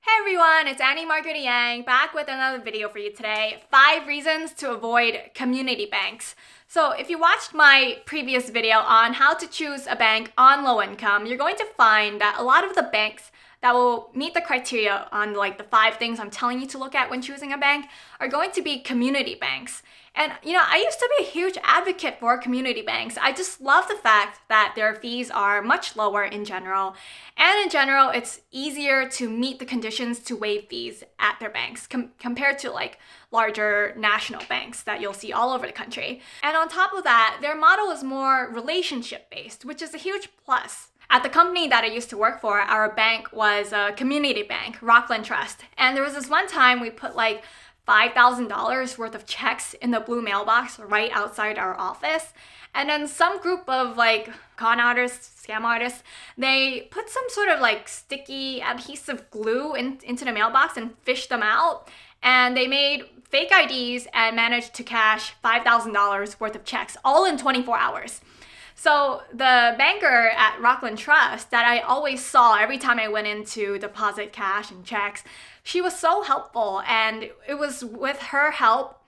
Hey everyone, it's Annie Margaret Yang back with another video for you today. 5 reasons to avoid community banks. So if you watched my previous video on how to choose a bank on low income, you're going to find that a lot of the banks that will meet the criteria on the 5 things I'm telling you to look at when choosing a bank are going to be community banks. And I used to be a huge advocate for community banks. I just love the fact that their fees are much lower in general. And in general, it's easier to meet the conditions to waive fees at their banks compared to larger national banks that you'll see all over the country. And on top of that, their model is more relationship based, which is a huge plus. At the company that I used to work for, our bank was a community bank, Rockland Trust. And there was this one time we put $5,000 worth of checks in the blue mailbox right outside our office. And then some group of con artists, scam artists, they put some sort of sticky adhesive glue into the mailbox and fished them out. And they made fake IDs and managed to cash $5,000 worth of checks all in 24 hours. So the banker at Rockland Trust that I always saw every time I went in to deposit cash and checks, she was so helpful, and it was with her help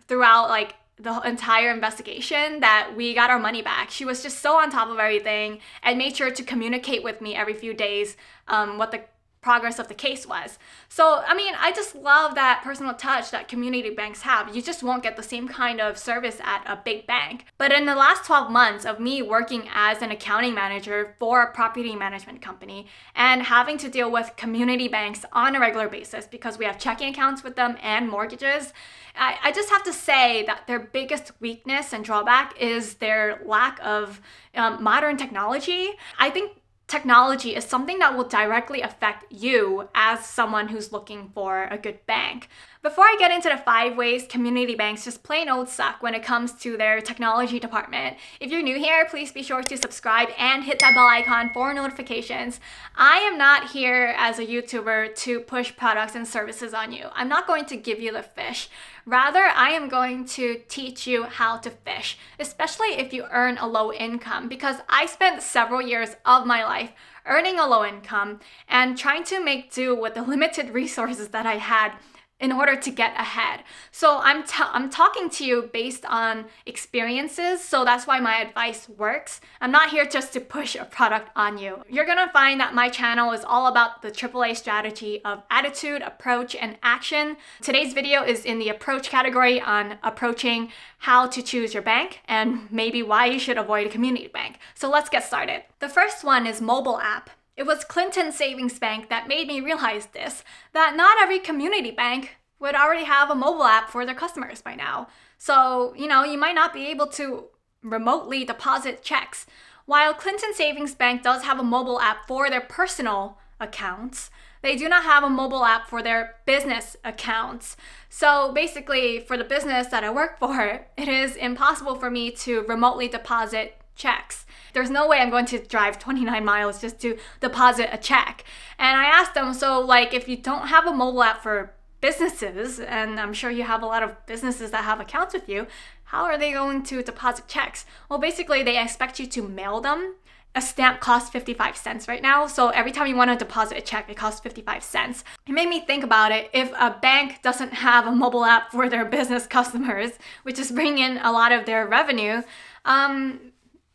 throughout the entire investigation that we got our money back. She was just so on top of everything and made sure to communicate with me every few days what the progress of the case was. So, I just love that personal touch that community banks have. You just won't get the same kind of service at a big bank. But in the last 12 months of me working as an accounting manager for a property management company and having to deal with community banks on a regular basis because we have checking accounts with them and mortgages, I just have to say that their biggest weakness and drawback is their lack of modern technology. I think technology is something that will directly affect you as someone who's looking for a good bank. Before I get into the 5 ways community banks just plain old suck when it comes to their technology department, if you're new here, please be sure to subscribe and hit that bell icon for notifications. I am not here as a YouTuber to push products and services on you. I'm not going to give you the fish. Rather, I am going to teach you how to fish, especially if you earn a low income, because I spent several years of my life earning a low income and trying to make do with the limited resources that I had in order to get ahead. So I'm talking to you based on experiences, so that's why my advice works. I'm not here just to push a product on you. You're gonna find that my channel is all about the AAA strategy of attitude, approach, and action. Today's video is in the approach category on approaching how to choose your bank and maybe why you should avoid a community bank. So let's get started. The first one is mobile app. It was Clinton Savings Bank that made me realize this, that not every community bank would already have a mobile app for their customers by now. So, you might not be able to remotely deposit checks. While Clinton Savings Bank does have a mobile app for their personal accounts, they do not have a mobile app for their business accounts. So basically, for the business that I work for, it is impossible for me to remotely deposit checks. There's no way I'm going to drive 29 miles just to deposit a check. And I asked them, so if you don't have a mobile app for businesses, and I'm sure you have a lot of businesses that have accounts with you, how are they going to deposit checks? Well, basically they expect you to mail them. A stamp costs 55 cents right now, so every time you want to deposit a check, it costs 55 cents. It made me think about it. If a bank doesn't have a mobile app for their business customers, which is bringing in a lot of their revenue,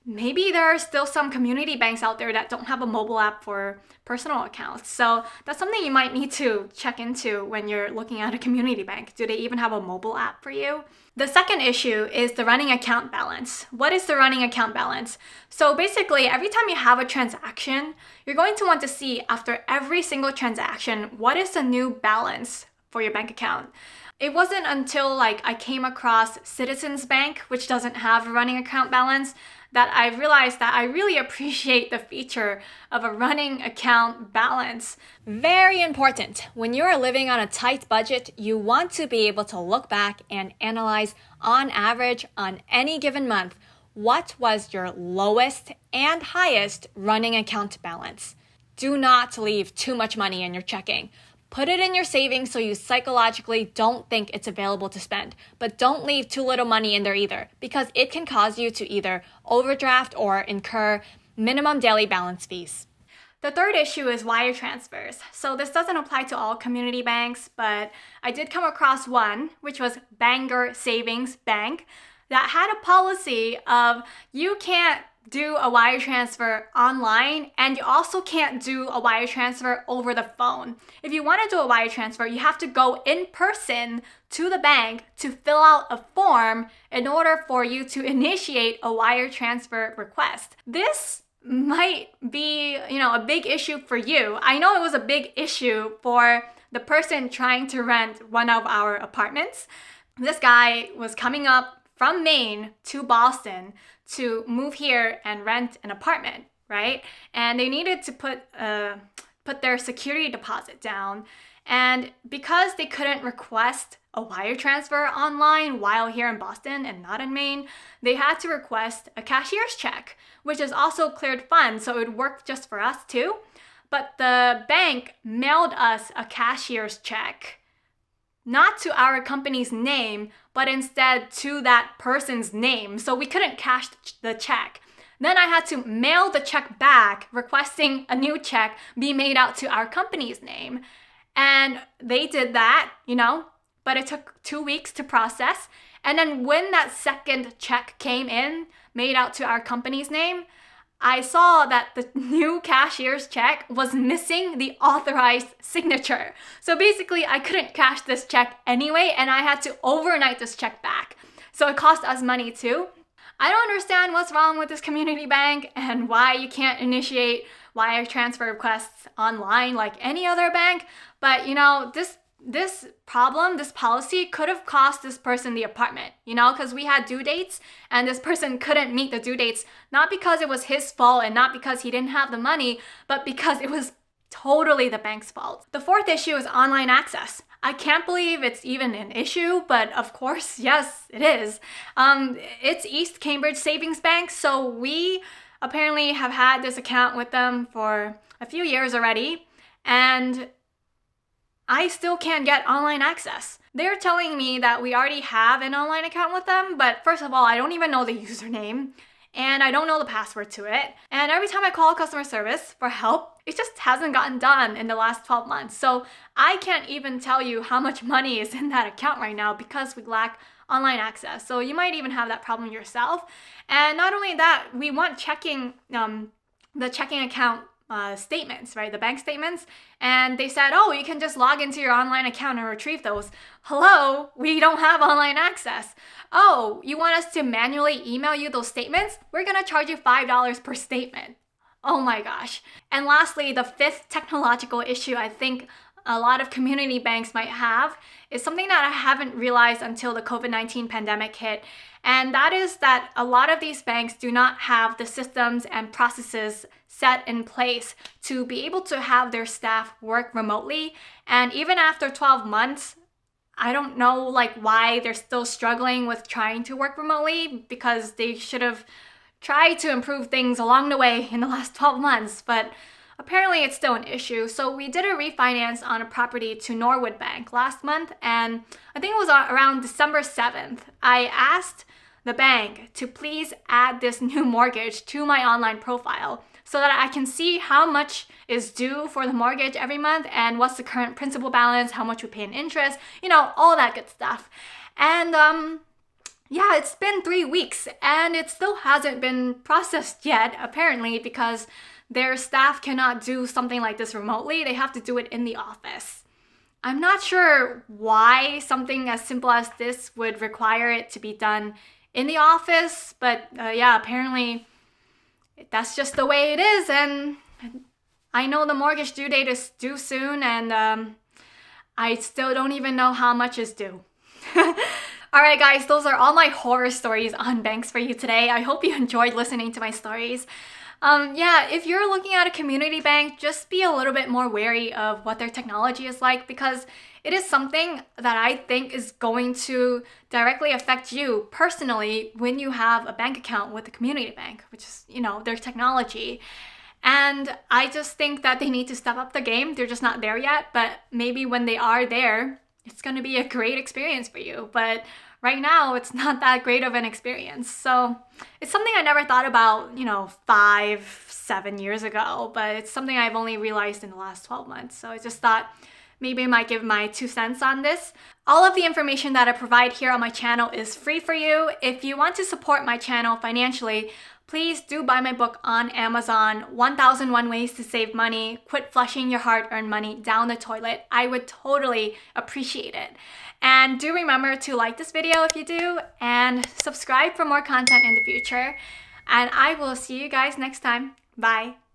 maybe there are still some community banks out there that don't have a mobile app for personal accounts. So that's something you might need to check into when you're looking at a community bank. Do they even have a mobile app for you? The second issue is the running account balance. What is the running account balance? So basically, every time you have a transaction, you're going to want to see after every single transaction, what is the new balance for your bank account? It wasn't until I came across Citizens Bank, which doesn't have a running account balance, that I realized that I really appreciate the feature of a running account balance. Very important. When you are living on a tight budget, you want to be able to look back and analyze on average on any given month, what was your lowest and highest running account balance. Do not leave too much money in your checking. Put it in your savings so you psychologically don't think it's available to spend, but don't leave too little money in there either, because it can cause you to either overdraft or incur minimum daily balance fees. The third issue is wire transfers. So this doesn't apply to all community banks, but I did come across one, which was Bangor Savings Bank, that had a policy of you can't do a wire transfer online, and you also can't do a wire transfer over the phone. If you want to do a wire transfer, you have to go in person to the bank to fill out a form in order for you to initiate a wire transfer request. This might be, a big issue for you. I know it was a big issue for the person trying to rent one of our apartments. This guy was coming up from Maine to Boston to move here and rent an apartment, right? And they needed to put their security deposit down. And because they couldn't request a wire transfer online while here in Boston and not in Maine, they had to request a cashier's check, which is also cleared funds, so it would work just for us too. But the bank mailed us a cashier's check, not to our company's name, but instead to that person's name. So we couldn't cash the check. Then I had to mail the check back, requesting a new check be made out to our company's name. And they did that, but it took 2 weeks to process. And then when that second check came in, made out to our company's name, I saw that the new cashier's check was missing the authorized signature. So basically, I couldn't cash this check anyway, and I had to overnight this check back. So it cost us money too. I don't understand what's wrong with this community bank and why you can't initiate wire transfer requests online like any other bank. But this policy could have cost this person the apartment, because we had due dates and this person couldn't meet the due dates, not because it was his fault and not because he didn't have the money, but because it was totally the bank's fault. The fourth issue is online access. I can't believe it's even an issue, but of course, yes, it is. It's East Cambridge Savings Bank, so we apparently have had this account with them for a few years already, and I still can't get online access. They're telling me that we already have an online account with them, but first of all, I don't even know the username, and I don't know the password to it. And every time I call customer service for help, it just hasn't gotten done in the last 12 months. So I can't even tell you how much money is in that account right now because we lack online access. So you might even have that problem yourself. And not only that, we want checking the checking account statements, right? The bank statements. And they said, oh, you can just log into your online account and retrieve those. Hello, we don't have online access. Oh, you want us to manually email you those statements? We're going to charge you $5 per statement. Oh my gosh. And lastly, the fifth technological issue I think a lot of community banks might have is something that I haven't realized until the COVID-19 pandemic hit. And that is that a lot of these banks do not have the systems and processes set in place to be able to have their staff work remotely. And even after 12 months, I don't know why they're still struggling with trying to work remotely, because they should have tried to improve things along the way in the last 12 months, but apparently it's still an issue. So we did a refinance on a property to Norwood Bank last month, and I think it was around December 7th. I asked the bank to please add this new mortgage to my online profile so that I can see how much is due for the mortgage every month and what's the current principal balance, how much we pay in interest, all that good stuff. And yeah, it's been 3 weeks and it still hasn't been processed yet, apparently, because their staff cannot do something like this remotely. They have to do it in the office. I'm not sure why something as simple as this would require it to be done in the office, but yeah, apparently that's just the way it is. And I know the mortgage due date is due soon, and I still don't even know how much is due. Alright guys, those are all my horror stories on banks for you today. I hope you enjoyed listening to my stories. Yeah, if you're looking at a community bank, just be a little bit more wary of what their technology is like, because it is something that I think is going to directly affect you personally when you have a bank account with a community bank, which is, their technology. And I just think that they need to step up the game. They're just not there yet, but maybe when they are there, it's going to be a great experience for you. But right now it's not that great of an experience. So it's something I never thought about, 5-7 years ago, but it's something I've only realized in the last 12 months. So I just thought maybe I might give my 2 cents on this. All of the information that I provide here on my channel is free for you. If you want to support my channel financially, please do buy my book on Amazon, 1001 Ways to Save Money, Quit Flushing Your Hard-Earned Money Down the Toilet. I would totally appreciate it. And do remember to like this video if you do, and subscribe for more content in the future. And I will see you guys next time. Bye.